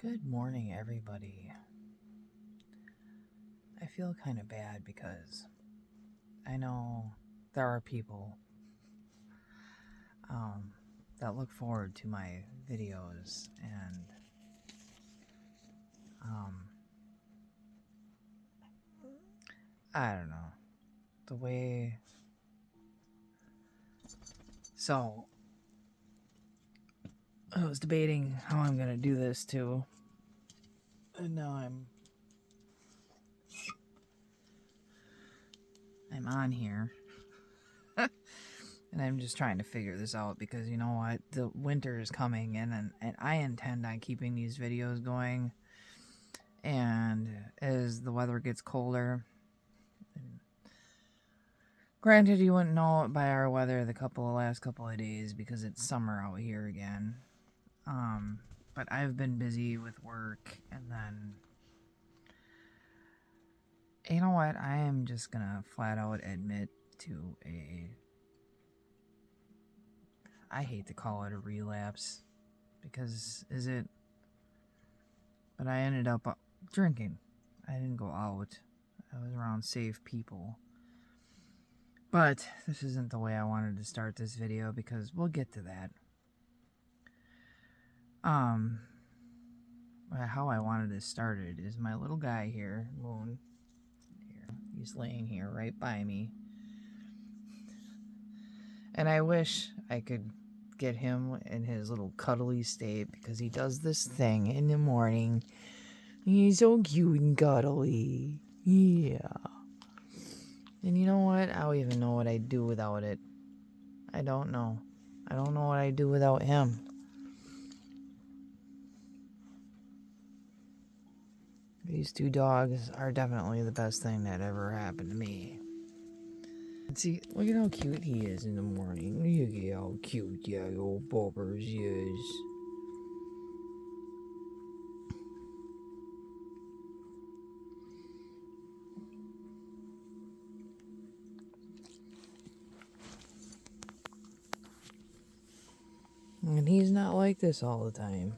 Good morning, everybody. I feel kind of bad because I know there are people that look forward to my videos, and I don't know, the way. So, I was debating how I'm gonna do this too, and now I'm on here. And I'm just trying to figure this out because you know what? The winter is coming, and I intend on keeping these videos going. And as the weather gets colder, granted, you wouldn't know it by our weather the last couple of days because it's summer out here again. But I've been busy with work, and then you know what? I am just gonna flat out admit to I hate to call it a relapse, because is it? But I ended up drinking. I didn't go out. I was around safe people. But this isn't the way I wanted to start this video because we'll get to that. How I wanted this started is my little guy here, Moon. Here, he's laying here right by me. And I wish I could get him in his little cuddly state because he does this thing in the morning. He's so cute and cuddly. Yeah. And you know what? I don't even know what I'd do without it. I don't know. I don't know what I'd do without him. These two dogs are definitely the best thing that ever happened to me. See, look at how cute he is in the morning. Look at how cute that old Bobbers is. And he's not like this all the time.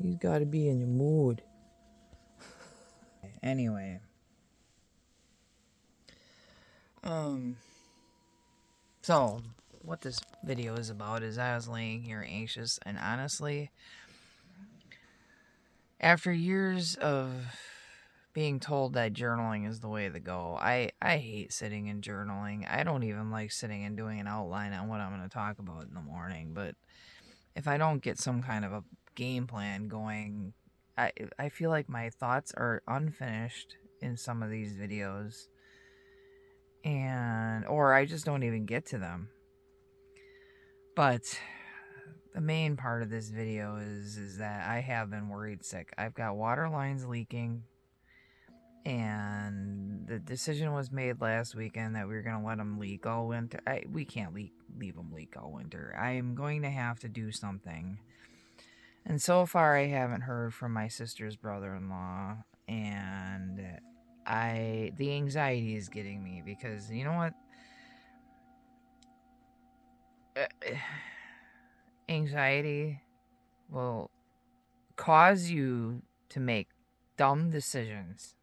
He's got to be in the mood. Anyway. So, what this video is about is I was laying here anxious, and honestly, after years of being told that journaling is the way to go, I hate sitting and journaling. I don't even like sitting and doing an outline on what I'm going to talk about in the morning, but if I don't get some kind of a game plan going, I feel like my thoughts are unfinished in some of these videos, or I just don't even get to them. But the main part of this video is that I have been worried sick. I've got water lines leaking, and the decision was made last weekend that we were going to let them leak all winter. We can't leave them leak all winter. I'm going to have to do something. And so far, I haven't heard from my sister's brother-in-law, and the anxiety is getting me because you know what? Anxiety will cause you to make dumb decisions.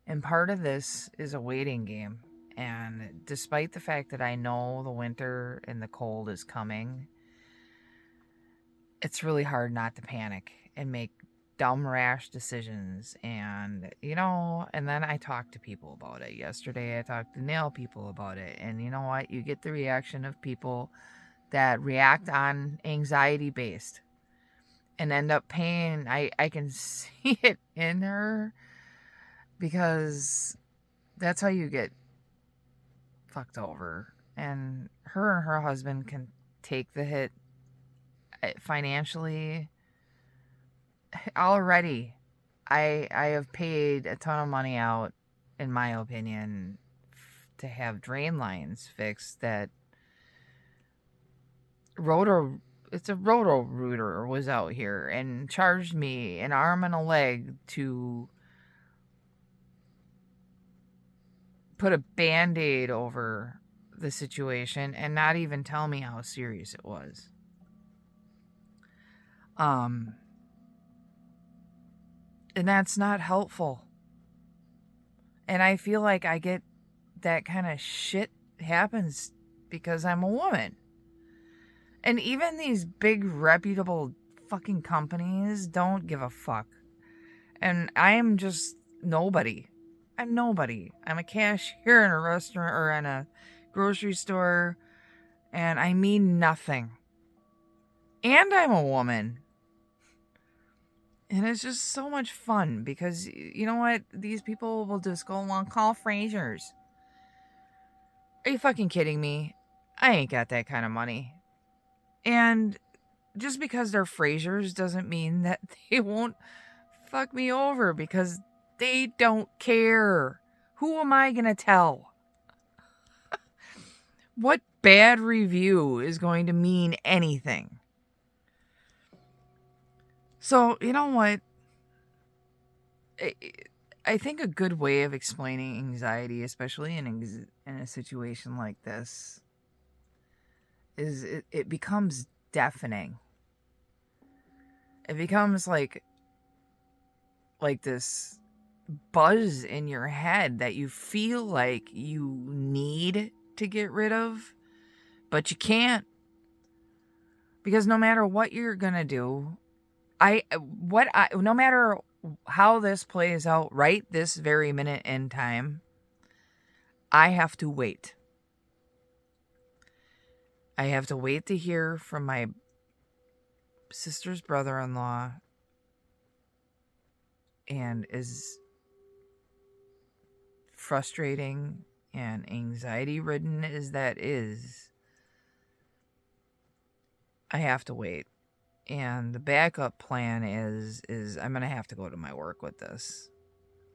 And part of this is a waiting game. And despite the fact that I know the winter and the cold is coming, it's really hard not to panic and make dumb, rash decisions. And, and then I talked to people about it. Yesterday, I talked to nail people about it. And you know what? You get the reaction of people that react on anxiety based and end up paying. I can see it in her because that's how you get fucked over. And her husband can take the hit financially already. I have paid a ton of money out, in my opinion, to have drain lines fixed that it's a Roto-Rooter was out here and charged me an arm and a leg to put a Band-Aid over the situation and not even tell me how serious it was. And that's not helpful. And I feel like I get that kind of shit happens because I'm a woman. And even these big reputable fucking companies don't give a fuck. And I am just nobody. I'm nobody. I'm a cashier in a restaurant or in a grocery store, and I mean nothing. And I'm a woman. And it's just so much fun because, you know what? These people will just go along, call Frasers. Are you fucking kidding me? I ain't got that kind of money. And just because they're Frasers doesn't mean that they won't fuck me over because they don't care. Who am I gonna tell? What bad review is going to mean anything? So, you know what? I think a good way of explaining anxiety, especially in a situation like this, is it becomes deafening. It becomes like this buzz in your head that you feel like you need to get rid of, but you can't. Because no matter what you're going to do, no matter how this plays out right this very minute in time, I have to wait. I have to wait to hear from my sister's brother-in-law, and as frustrating and anxiety-ridden as that is, I have to wait. And the backup plan is I'm going to have to go to my work with this.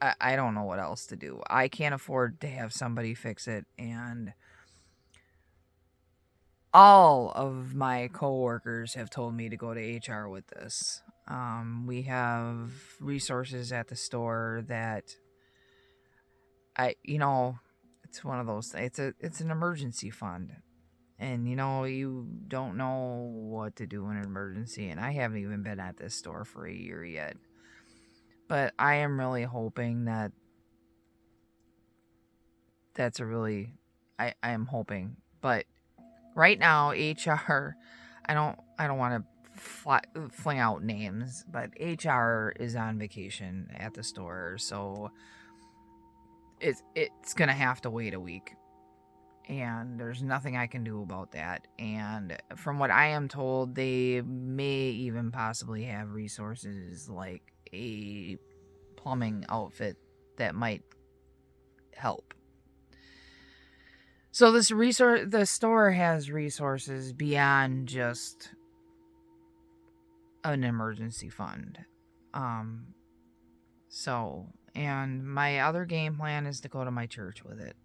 I don't know what else to do. I can't afford to have somebody fix it, and all of my coworkers have told me to go to HR with this. We have resources at the store that it's one of those. It's an emergency fund, and you don't know what to do in an emergency. And I haven't even been at this store for a year yet, but I am really hoping that I am hoping, but. Right now, HR, I don't want to fling out names, but HR is on vacation at the store, so it's gonna have to wait a week, and there's nothing I can do about that. And from what I am told, they may even possibly have resources like a plumbing outfit that might help. So the store has resources beyond just an emergency fund. And my other game plan is to go to my church with it.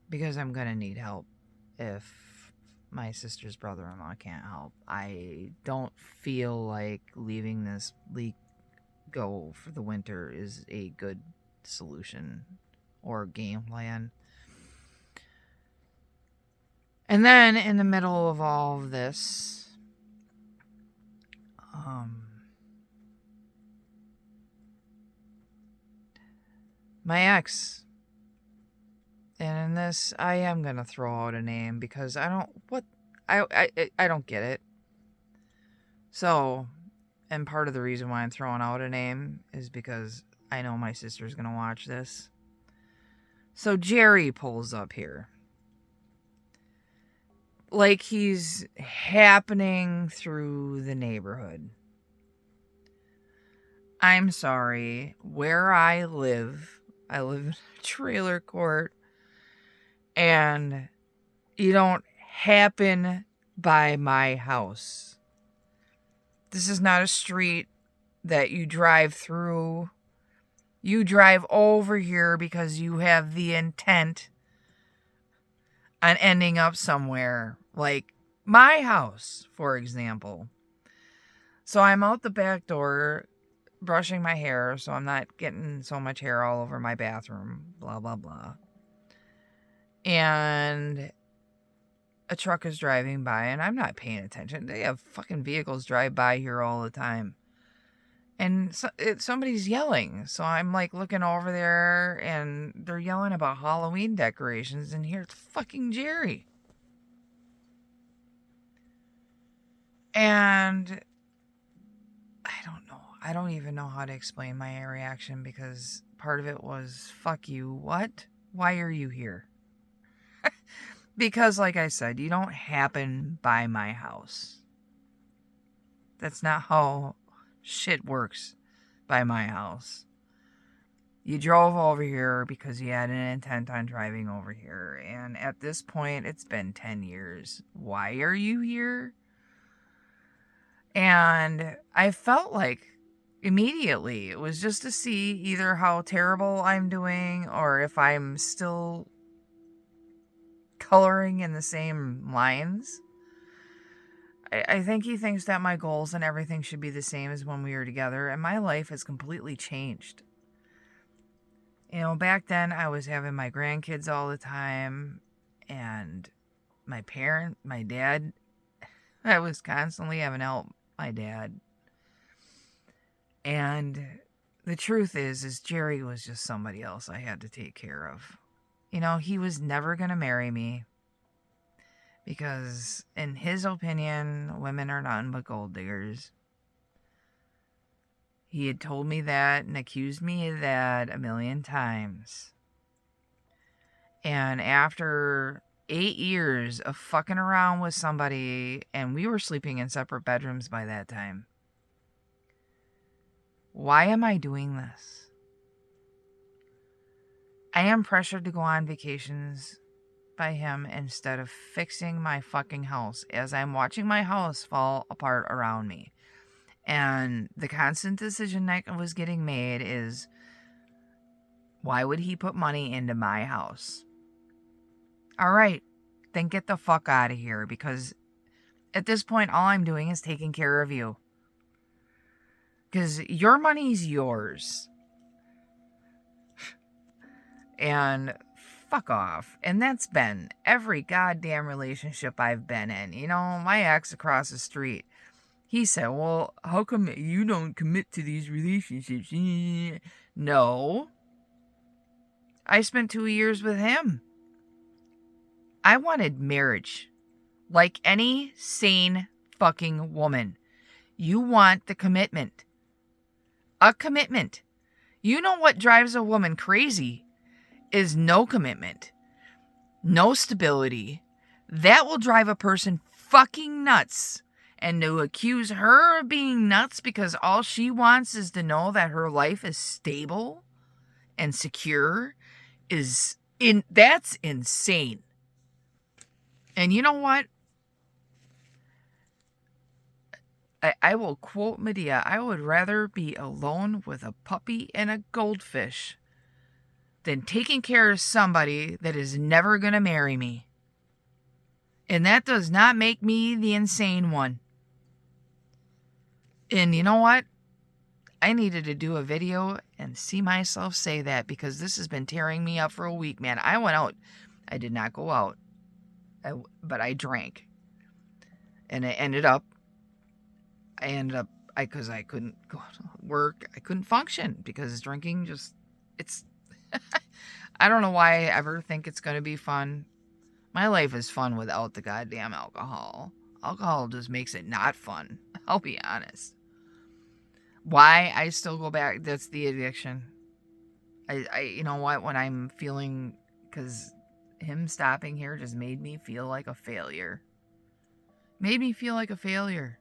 Because I'm going to need help if my sister's brother-in-law can't help. I don't feel like leaving this leak go for the winter is a good solution or game plan. And then in the middle of all of this, my ex, and in this I am gonna throw out a name because I don't get it. So, and part of the reason why I'm throwing out a name is because I know my sister's gonna watch this. So Jerry pulls up here. Like he's happening through the neighborhood. I'm sorry. Where I live in a trailer court, and you don't happen by my house. This is not a street that you drive through. You drive over here because you have the intent on ending up somewhere, like my house, for example. So I'm out the back door brushing my hair so I'm not getting so much hair all over my bathroom, blah, blah, blah. And a truck is driving by and I'm not paying attention. They have fucking vehicles drive by here all the time. And somebody's yelling. So I'm like looking over there and they're yelling about Halloween decorations. And here's fucking Jerry. And I don't know. I don't even know how to explain my reaction because part of it was, fuck you. What? Why are you here? Because, like I said, you don't happen by my house. That's not how shit works by my house. You drove over here because you had an intent on driving over here. And at this point, it's been 10 years. Why are you here? And I felt like immediately it was just to see either how terrible I'm doing or if I'm still coloring in the same lines. I think he thinks that my goals and everything should be the same as when we were together, and my life has completely changed. You know, back then I was having my grandkids all the time, and my dad, I was constantly having to help my dad. And the truth is Jerry was just somebody else I had to take care of. You know, he was never going to marry me because, in his opinion, women are nothing but gold diggers. He had told me that and accused me of that a million times. And after 8 years of fucking around with somebody, and we were sleeping in separate bedrooms by that time, why am I doing this? I am pressured to go on vacations by him instead of fixing my fucking house as I'm watching my house fall apart around me. And the constant decision that was getting made is, why would he put money into my house? All right, then get the fuck out of here, because at this point, all I'm doing is taking care of you. Because your money's yours. And fuck off. And that's been every goddamn relationship I've been in. You know, my ex across the street, he said, well, how come you don't commit to these relationships? No. I spent 2 years with him. I wanted marriage. Like any sane fucking woman. You want the commitment. A commitment. You know what drives a woman crazy is no commitment, no stability. That will drive a person fucking nuts. And to accuse her of being nuts because all she wants is to know that her life is stable and secure that's insane. And you know what? I will quote Medea, I would rather be alone with a puppy and a goldfish than taking care of somebody that is never going to marry me. And that does not make me the insane one. And you know what? I needed to do a video and see myself say that because this has been tearing me up for a week, man. I went out. I did not go out. But I drank. And it ended up, because I couldn't go to work. I couldn't function because drinking just, it's, I don't know why I ever think it's going to be fun. My life is fun without the goddamn alcohol. Alcohol just makes it not fun. I'll be honest. Why I still go back, that's the addiction. I you know what, when I'm feeling, because him stopping here just made me feel like a failure. Made me feel like a failure.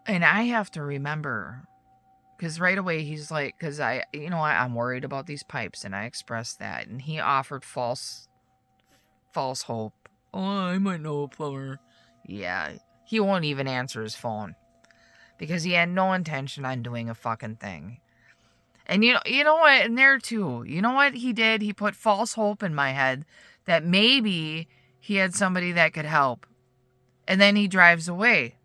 And I have to remember, because right away he's like, because I'm worried about these pipes, and I expressed that, and he offered false hope. Oh, I might know a plumber. Yeah, he won't even answer his phone because he had no intention on doing a fucking thing. And you know what? And there too, you know what he did? He put false hope in my head that maybe he had somebody that could help. And then he drives away.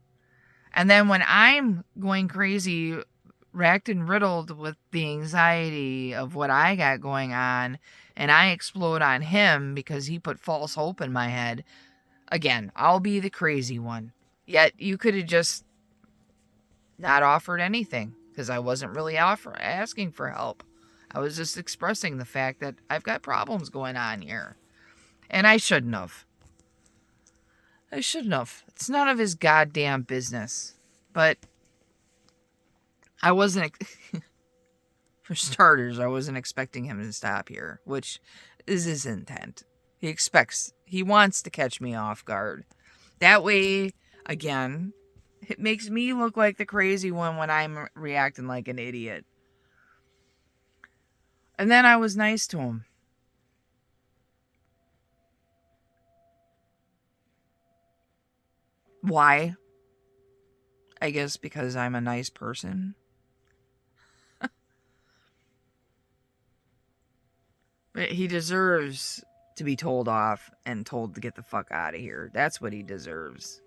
And then when I'm going crazy racked and riddled with the anxiety of what I got going on, and I explode on him because he put false hope in my head. Again, I'll be the crazy one. Yet you could have just not offered anything, because I wasn't really asking for help. I was just expressing the fact that I've got problems going on here. And I shouldn't have. It's none of his goddamn business. But I wasn't, for starters, I wasn't expecting him to stop here, which is his intent. He wants to catch me off guard. That way, again, it makes me look like the crazy one when I'm reacting like an idiot. And then I was nice to him. Why? I guess because I'm a nice person. But he deserves to be told off and told to get the fuck out of here. That's what he deserves.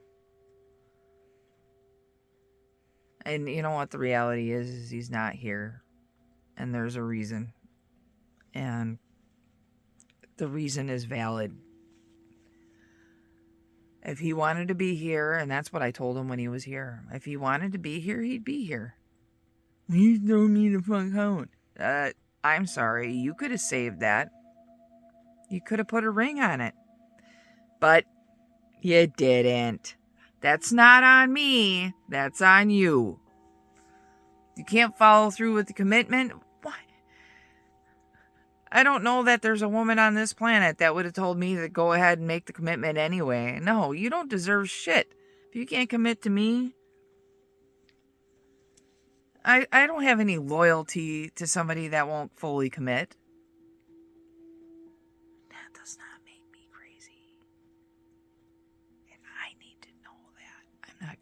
And you know what the reality is he's not here. And there's a reason. And the reason is valid. If he wanted to be here, and that's what I told him when he was here. If he wanted to be here, he'd be here. You throw me the fuck out. I'm sorry. You could have saved that. You could have put a ring on it. But you didn't. That's not on me. That's on you. You can't follow through with the commitment. What? I don't know that there's a woman on this planet that would have told me to go ahead and make the commitment anyway. No, you don't deserve shit. If you can't commit to me, I don't have any loyalty to somebody that won't fully commit. That does not make me crazy. And I need to know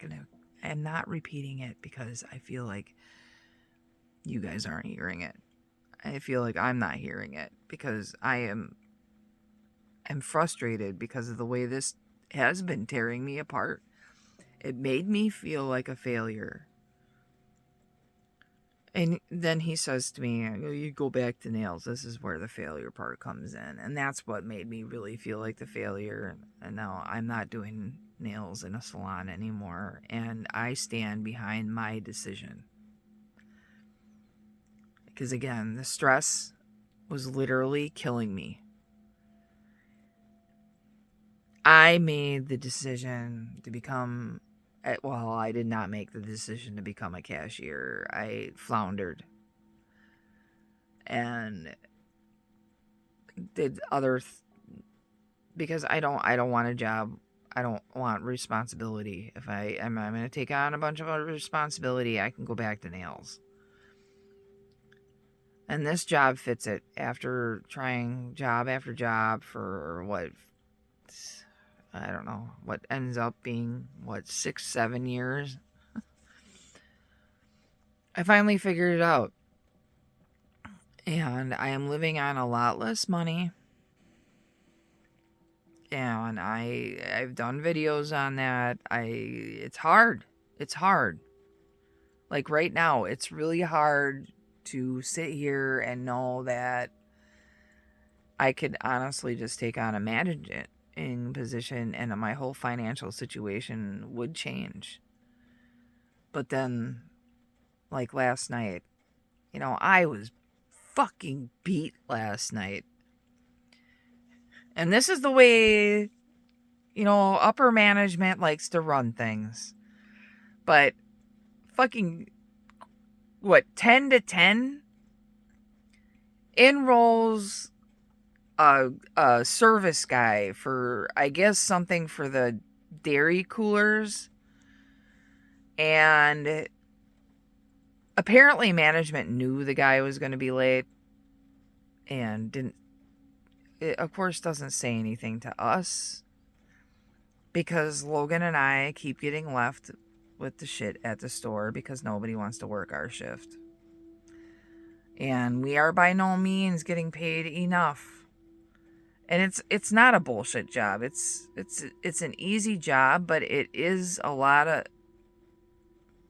that. I'm not repeating it because I feel like you guys aren't hearing it. I feel like I'm not hearing it because I'm frustrated because of the way this has been tearing me apart. It made me feel like a failure. And then he says to me, you go back to nails. This is where the failure part comes in. And that's what made me really feel like the failure. And now I'm not doing nails in a salon anymore. And I stand behind my decision. Because again, the stress was literally killing me. I made the decision to become... Well, I did not make the decision to become a cashier. I floundered. And did other... because I don't want a job. I don't want responsibility. If I'm going to take on a bunch of other responsibility, I can go back to nails. And this job fits it. After trying job after job for what... I don't know, what ends up being, 6-7 years. I finally figured it out. And I am living on a lot less money. And I've done videos on that. It's hard. It's hard. Like right now, it's really hard to sit here and know that I could honestly just take on a management in position and my whole financial situation would change. But then, like last night, I was fucking beat last night. And this is the way, upper management likes to run things. But fucking, 10 to 10? Enrolls a service guy for, I guess, something for the dairy coolers. And apparently management knew the guy was going to be late and of course doesn't say anything to us because Logan and I keep getting left with the shit at the store because nobody wants to work our shift. And we are by no means getting paid enough. And it's not a bullshit job. It's an easy job, but it is a lot of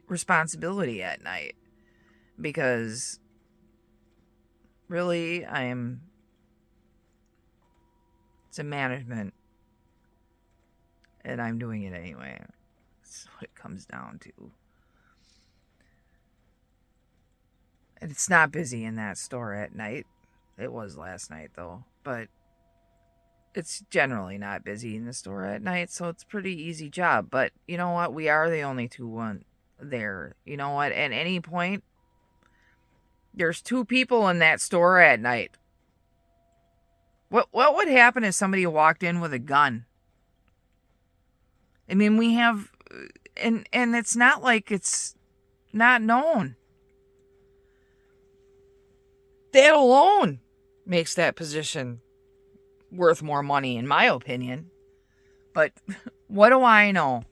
responsibility at night. Because really, it's a management, and I'm doing it anyway. That's what it comes down to. And it's not busy in that store at night. It was last night, though. But it's generally not busy in the store at night, so it's a pretty easy job. But you know what? We are the only one there. You know what? At any point, there's 2 people in that store at night. What would happen if somebody walked in with a gun? I mean, we have, and it's not like it's not known. That alone makes that position worth more money, in my opinion. But what do I know?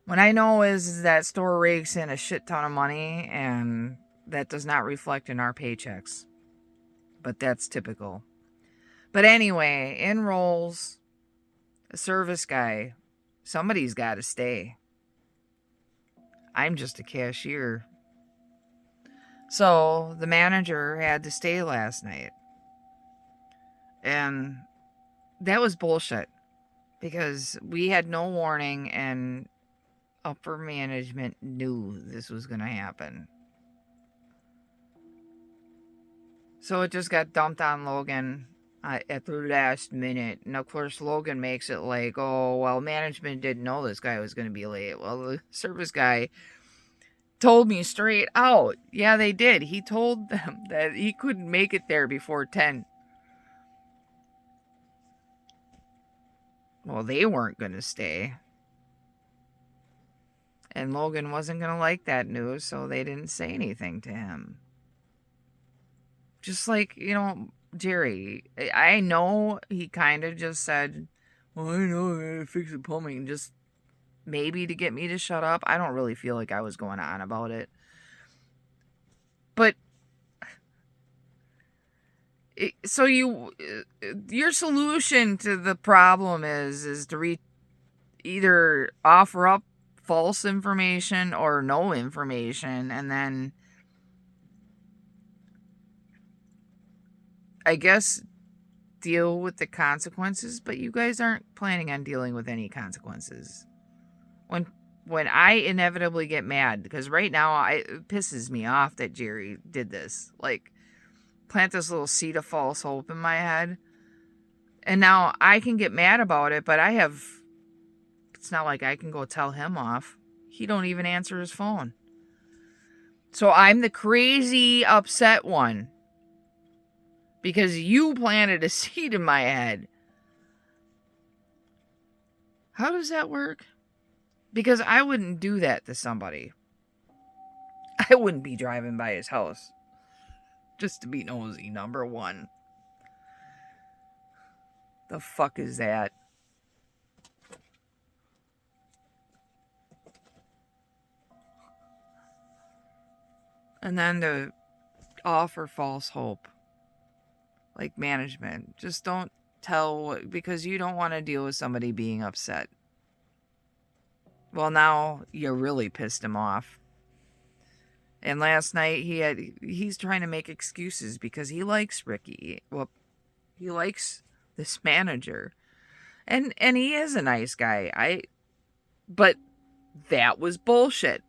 What I know is that store rakes in a shit ton of money, and that does not reflect in our paychecks. But that's typical. But anyway, in rolls a service guy. Somebody's got to stay. I'm just a cashier. So the manager had to stay last night. And that was bullshit. Because we had no warning, and upper management knew this was going to happen. So it just got dumped on Logan at the last minute. And of course, Logan makes it like, oh, well, management didn't know this guy was going to be late. Well, the service guy told me straight out. Yeah, they did. He told them that he couldn't make it there before 10. Well, they weren't going to stay. And Logan wasn't going to like that news, so they didn't say anything to him. Just like, Jerry. I know he kind of just said, well, I know I gotta fix the plumbing, just maybe to get me to shut up. I don't really feel like I was going on about it. But, so your solution to the problem is to either offer up false information or no information, and then I guess deal with the consequences, but you guys aren't planning on dealing with any consequences. When I inevitably get mad, because right now it pisses me off that Jerry did this, like plant this little seed of false hope in my head, and now I can get mad about it, but it's not like I can go tell him off. He don't even answer his phone. So I'm the crazy upset one. Because you planted a seed in my head. How does that work? Because I wouldn't do that to somebody. I wouldn't be driving by his house just to be nosy, number one. The fuck is that? And then to offer false hope. Like management. Just don't tell, because you don't want to deal with somebody being upset. Well, now you really pissed him off. And last night he's trying to make excuses because he likes Ricky. Well, he likes this manager. And he is a nice guy. But that was bullshit.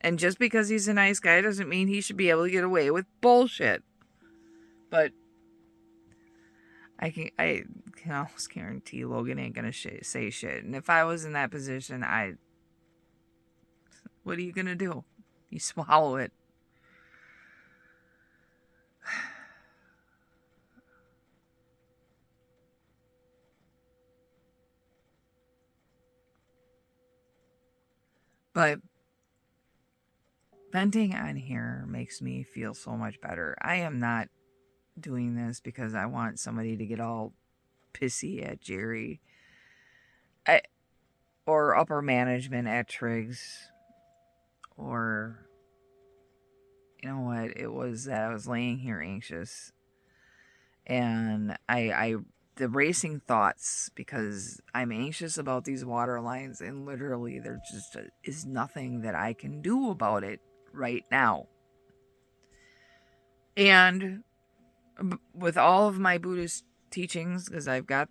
And just because he's a nice guy doesn't mean he should be able to get away with bullshit. But I can almost guarantee Logan ain't gonna say shit. And if I was in that position, what are you gonna do? You swallow it. But venting on here makes me feel so much better. I am not doing this because I want somebody to get all pissy at Jerry or upper management at Triggs, or you know what, it was that I was laying here anxious, and the racing thoughts, because I'm anxious about these water lines, and literally there just is nothing that I can do about it right now. And with all of my Buddhist teachings, because I've got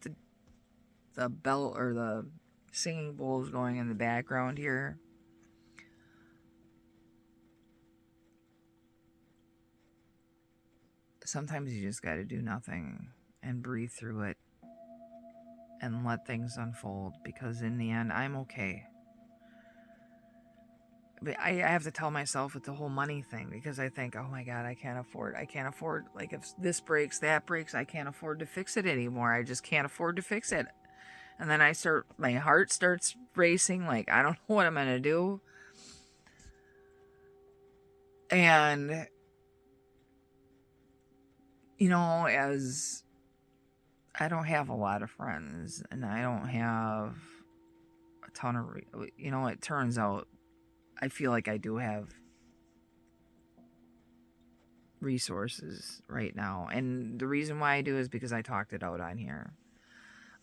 the bell or the singing bowls going in the background here. Sometimes you just got to do nothing and breathe through it and let things unfold, because in the end, I'm okay. But I have to tell myself with the whole money thing, because I think, oh my God, I can't afford, like if this breaks, that breaks, I can't afford to fix it anymore. I just can't afford to fix it. And then my heart starts racing, like, I don't know what I'm going to do. And, as I don't have a lot of friends and I don't have a ton of, it turns out I feel like I do have resources right now. And the reason why I do is because I talked it out on here.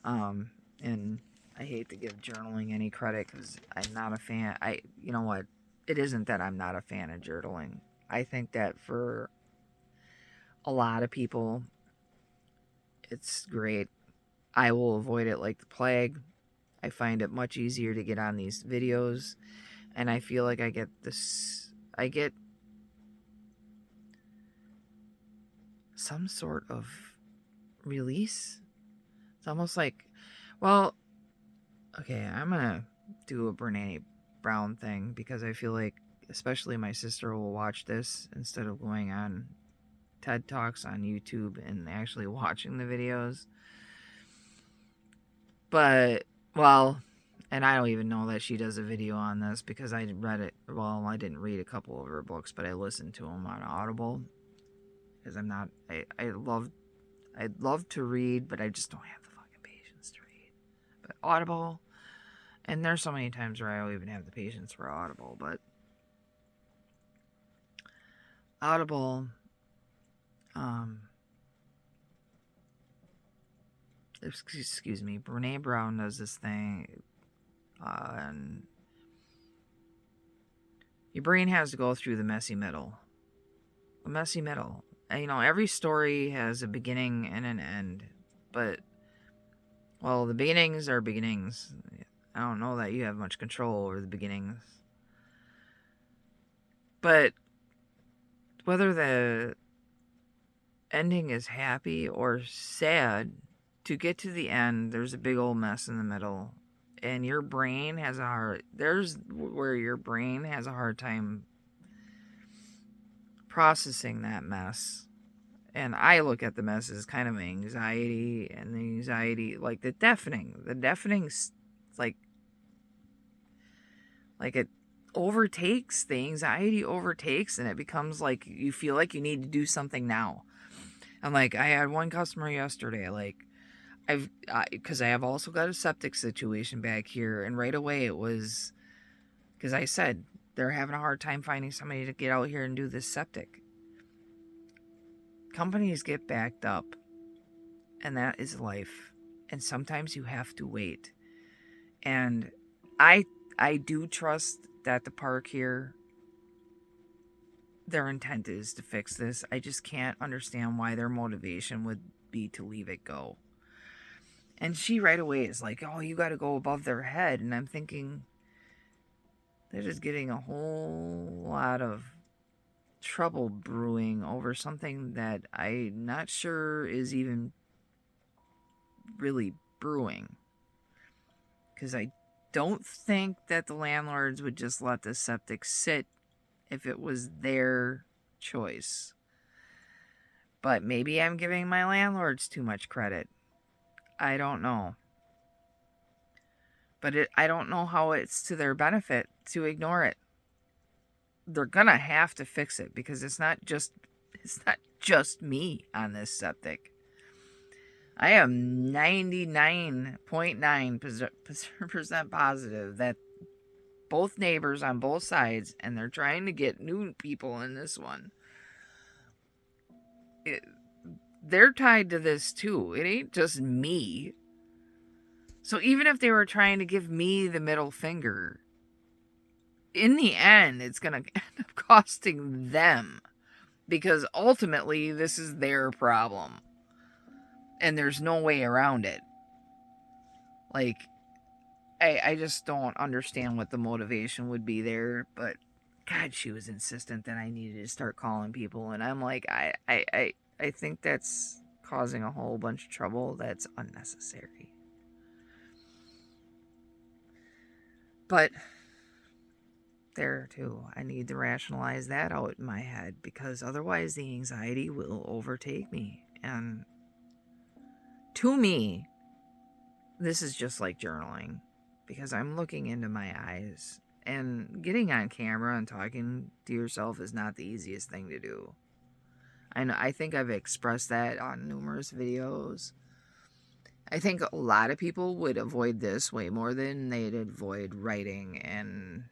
And I hate to give journaling any credit because I'm not a fan. You know what? It isn't that I'm not a fan of journaling. I think that for a lot of people, it's great. I will avoid it like the plague. I find it much easier to get on these videos, and I feel like I get some sort of release. It's almost like, well, okay, I'm gonna do a Brené Brown thing, because I feel like especially my sister will watch this instead of going on TED Talks on YouTube and actually watching the videos. But, well, and I don't even know that she does a video on this, because I read it. Well, I didn't read a couple of her books, but I listened to them on Audible, because I'd love to read, but I just don't have the fucking patience to read. But Audible, and there's so many times where I don't even have the patience for Audible, but Audible, excuse me, Brené Brown does this thing, and your brain has to go through the messy middle. A messy middle. And, every story has a beginning and an end, but, well, the beginnings are beginnings. I don't know that you have much control over the beginnings. But whether the ending is happy or sad, to get to the end, there's a big old mess in the middle. And your brain has there's where your brain has a hard time processing that mess. And I look at the mess as kind of anxiety, and the anxiety, like the deafening's like it overtakes, the anxiety overtakes, and it becomes like you feel like you need to do something now. And like, I had one customer yesterday, like, because I have also got a septic situation back here, and right away it was, because I said, they're having a hard time finding somebody to get out here and do this septic. Companies get backed up, and that is life. And sometimes you have to wait. And I do trust that the park here, their intent is to fix this. I just can't understand why their motivation would be to leave it go. And she right away is like, oh, you got to go above their head. And I'm thinking, they're just getting a whole lot of trouble brewing over something that I'm not sure is even really brewing. Because I don't think that the landlords would just let the septic sit if it was their choice. But maybe I'm giving my landlords too much credit. I don't know. But I don't know how it's to their benefit to ignore it. They're gonna have to fix it, because it's not just me on this septic. I am 99.9% positive that both neighbors on both sides, and they're trying to get new people in this one, they're tied to this too. It ain't just me. So even if they were trying to give me the middle finger, in the end, it's going to end up costing them, because ultimately this is their problem and there's no way around it. Like, I just don't understand what the motivation would be there, but God, she was insistent that I needed to start calling people, and I'm like, I think that's causing a whole bunch of trouble that's unnecessary. But there too, I need to rationalize that out in my head, because otherwise the anxiety will overtake me. And to me, this is just like journaling, because I'm looking into my eyes, and getting on camera and talking to yourself is not the easiest thing to do. I think I've expressed that on numerous videos. I think a lot of people would avoid this way more than they'd avoid writing, and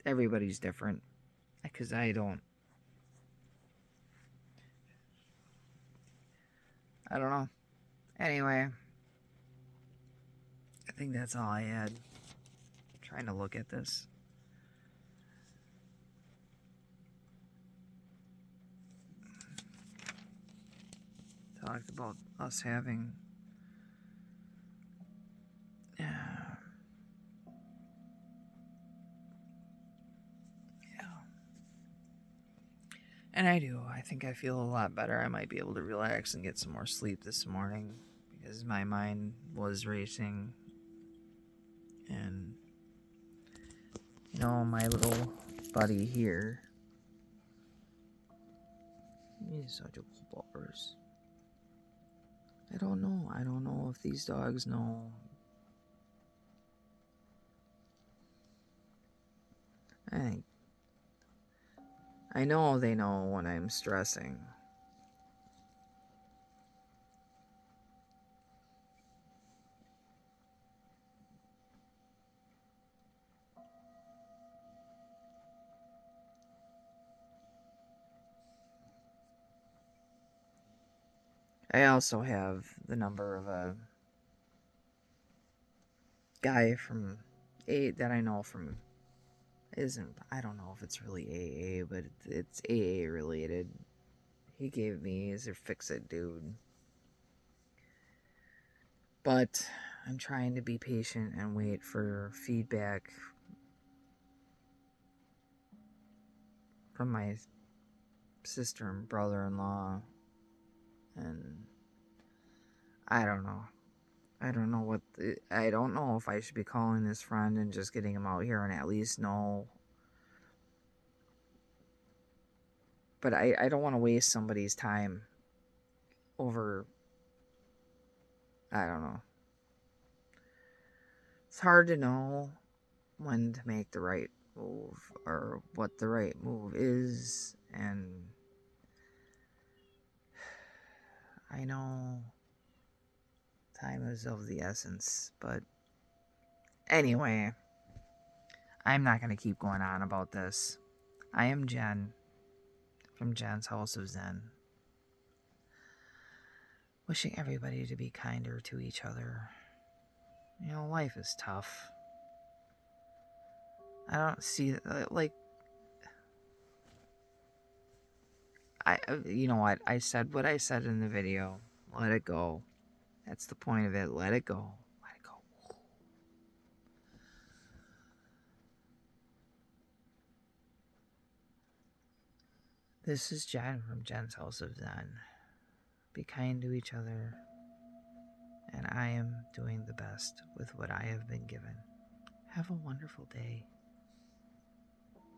everybody's different, because I don't know. Anyway, I think that's all I had. I'm trying to look at this. Talked about us having... Yeah. And I do. I think I feel a lot better. I might be able to relax and get some more sleep this morning, because my mind was racing. And, you know, my little buddy here, he's such a cool buggers. I don't know if these dogs know. I know they know when I'm stressing. I also have the number of a guy from that I know from... I don't know if it's really AA, but it's AA related. He gave me as a fix-it dude. But I'm trying to be patient and wait for feedback from my sister and brother-in-law. And I don't know. I don't know if I should be calling this friend and just getting him out here and at least know. But I don't want to waste somebody's time over... I don't know. It's hard to know when to make the right move or what the right move is. And I know time is of the essence, but anyway, I'm not going to keep going on about this. I am Jen from Jen's House of Zen, wishing everybody to be kinder to each other. You know, life is tough. I don't see, you know what? I said what I said in the video. Let it go. That's the point of it. Let it go. Let it go. This is Jen from Jen's House of Zen. Be kind to each other. And I am doing the best with what I have been given. Have a wonderful day.